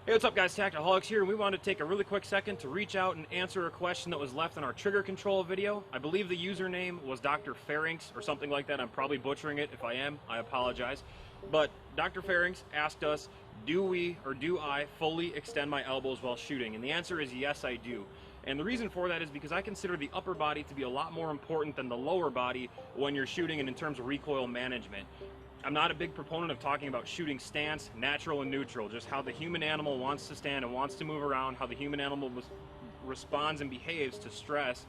Hey, what's up guys, Tactiholics here, and we wanted to take a really quick second to reach out and answer a question that was left in our trigger control video. I believe the username was Dr. Farinx or something like that. I'm probably butchering it. If I am, I apologize. But Dr. Farinx asked us, do I fully extend my elbows while shooting? And the answer is yes, I do. And the reason for that is because I consider the upper body to be a lot more important than the lower body when you're shooting and in terms of recoil management. I'm not a big proponent of talking about shooting stance, natural and neutral, just how the human animal wants to stand and wants to move around, how the human animal responds and behaves to stress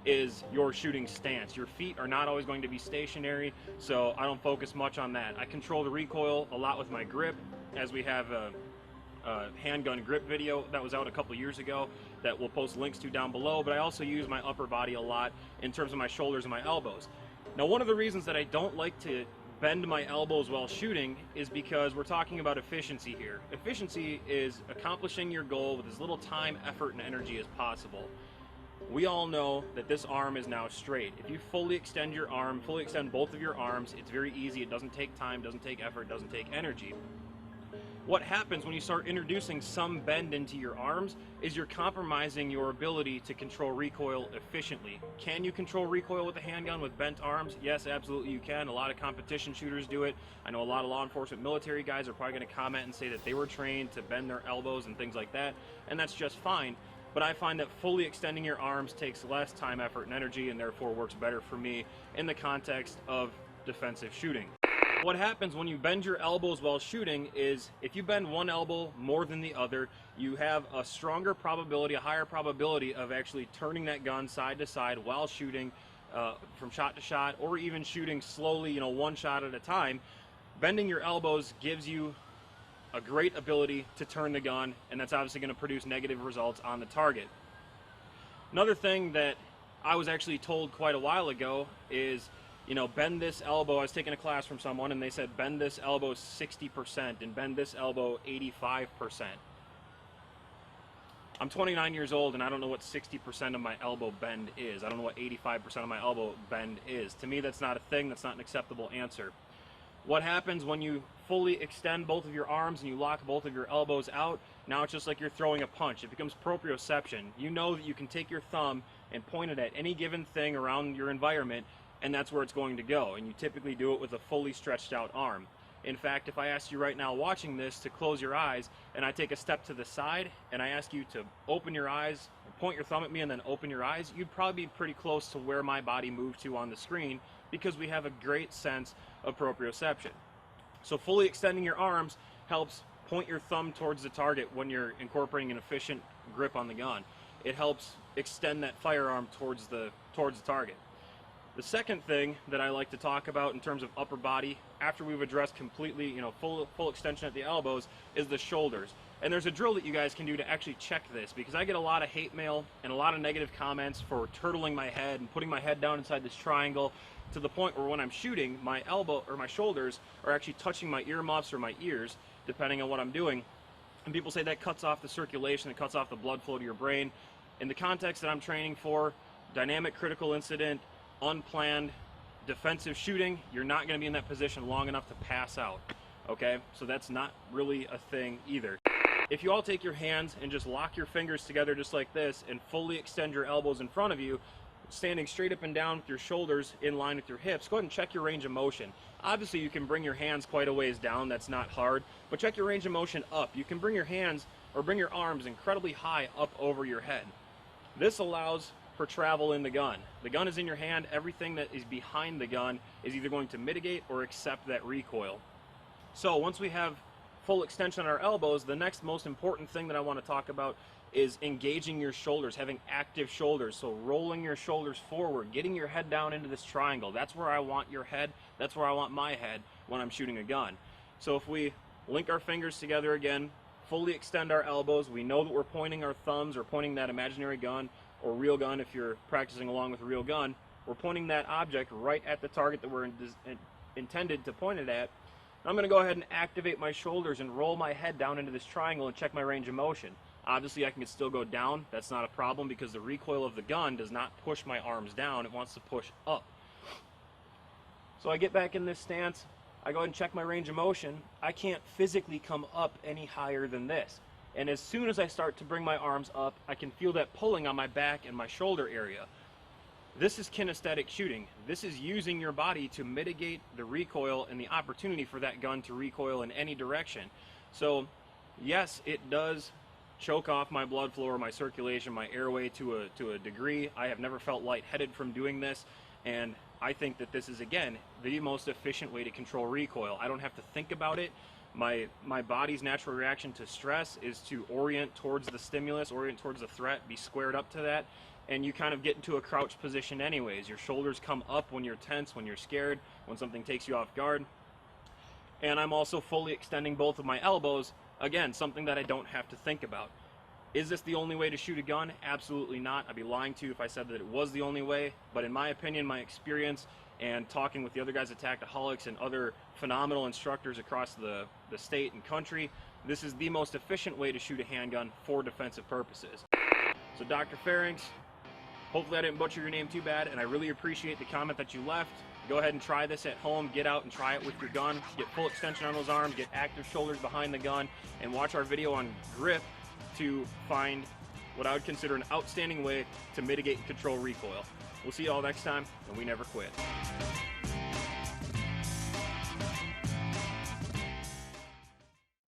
is your shooting stance. Your feet are not always going to be stationary, so I don't focus much on that. I control the recoil a lot with my grip, as we have a handgun grip video that was out a couple years ago that we'll post links to down below, but I also use my upper body a lot in terms of my shoulders and my elbows. Now, one of the reasons that I don't like to bend my elbows while shooting is because we're talking about efficiency here. Efficiency is accomplishing your goal with as little time, effort, and energy as possible. We all know that this arm is now straight. If you fully extend your arm, fully extend both of your arms, it's very easy. It doesn't take time, doesn't take effort, doesn't take energy. What happens when you start introducing some bend into your arms is you're compromising your ability to control recoil efficiently. Can you control recoil with a handgun with bent arms? Yes, absolutely you can. A lot of competition shooters do it. I know a lot of law enforcement military guys are probably going to comment and say that they were trained to bend their elbows and things like that, and that's just fine. But I find that fully extending your arms takes less time, effort, and energy, and therefore works better for me in the context of defensive shooting. What happens when you bend your elbows while shooting is if you bend one elbow more than the other, you have a stronger probability, a higher probability of actually turning that gun side to side while shooting from shot to shot, or even shooting slowly, one shot at a time. Bending your elbows gives you a great ability to turn the gun, and that's obviously going to produce negative results on the target. Another thing that I was actually told quite a while ago is, bend this elbow. I was taking a class from someone and they said bend this elbow 60% and bend this elbow 85%. I'm 29 years old and I don't know what 60% of my elbow bend is. I don't know what 85% of my elbow bend is. To me, that's not a thing. That's not an acceptable answer. What happens when you fully extend both of your arms and you lock both of your elbows out? Now it's just like you're throwing a punch. It becomes proprioception. You know that you can take your thumb and point it at any given thing around your environment, and that's where it's going to go. And you typically do it with a fully stretched out arm. In fact, if I asked you right now watching this to close your eyes and I take a step to the side and I ask you to open your eyes, point your thumb at me and then open your eyes, you'd probably be pretty close to where my body moved to on the screen because we have a great sense of proprioception. So fully extending your arms helps point your thumb towards the target when you're incorporating an efficient grip on the gun. It helps extend that firearm towards the target. The second thing that I like to talk about in terms of upper body, after we've addressed completely, full extension at the elbows, is the shoulders. And there's a drill that you guys can do to actually check this, because I get a lot of hate mail and a lot of negative comments for turtling my head and putting my head down inside this triangle to the point where when I'm shooting, my elbow or my shoulders are actually touching my earmuffs or my ears, depending on what I'm doing. And people say that cuts off the circulation, it cuts off the blood flow to your brain. In the context that I'm training for, dynamic critical incident, unplanned defensive shooting, you're not going to be in that position long enough to pass out, okay? So that's not really a thing either. If you all take your hands and just lock your fingers together just like this and fully extend your elbows in front of you, standing straight up and down with your shoulders in line with your hips, go ahead and check your range of motion. Obviously you can bring your hands quite a ways down, that's not hard, but check your range of motion up. You can bring your hands or bring your arms incredibly high up over your head. This allows for travel in the gun. The gun is in your hand. Everything that is behind the gun is either going to mitigate or accept that recoil. So once we have full extension on our elbows, the next most important thing that I want to talk about is engaging your shoulders, having active shoulders. So rolling your shoulders forward, getting your head down into this triangle. That's where I want your head. That's where I want my head when I'm shooting a gun. So if we link our fingers together again, fully extend our elbows, we know that we're pointing our thumbs or pointing that imaginary gun or real gun if you're practicing along with a real gun, we're pointing that object right at the target that we're intended to point it at. I'm going to go ahead and activate my shoulders and roll my head down into this triangle and check my range of motion. Obviously I can still go down, that's not a problem because the recoil of the gun does not push my arms down, it wants to push up. So I get back in this stance, I go ahead and check my range of motion. I can't physically come up any higher than this. And as soon as I start to bring my arms up, I can feel that pulling on my back and my shoulder area. This is kinesthetic shooting. This is using your body to mitigate the recoil and the opportunity for that gun to recoil in any direction. So yes, it does choke off my blood flow or my circulation, my airway to a degree. I have never felt lightheaded from doing this, and I think that this is, again, the most efficient way to control recoil. I don't have to think about it. My body's natural reaction to stress is to orient towards the stimulus, orient towards the threat, be squared up to that, and you kind of get into a crouch position anyways. Your shoulders come up when you're tense, when you're scared, when something takes you off guard. And I'm also fully extending both of my elbows, again, something that I don't have to think about. Is this the only way to shoot a gun? Absolutely not. I'd be lying to you if I said that it was the only way, but in my opinion, my experience, and talking with the other guys at Tactiholics and other phenomenal instructors across the state and country, this is the most efficient way to shoot a handgun for defensive purposes. So Dr. Farinx, hopefully I didn't butcher your name too bad, and I really appreciate the comment that you left. Go ahead and try this at home. Get out and try it with your gun. Get full extension on those arms, get active shoulders behind the gun, and watch our video on grip to find what I would consider an outstanding way to mitigate and control recoil. We'll see you all next time, and we never quit.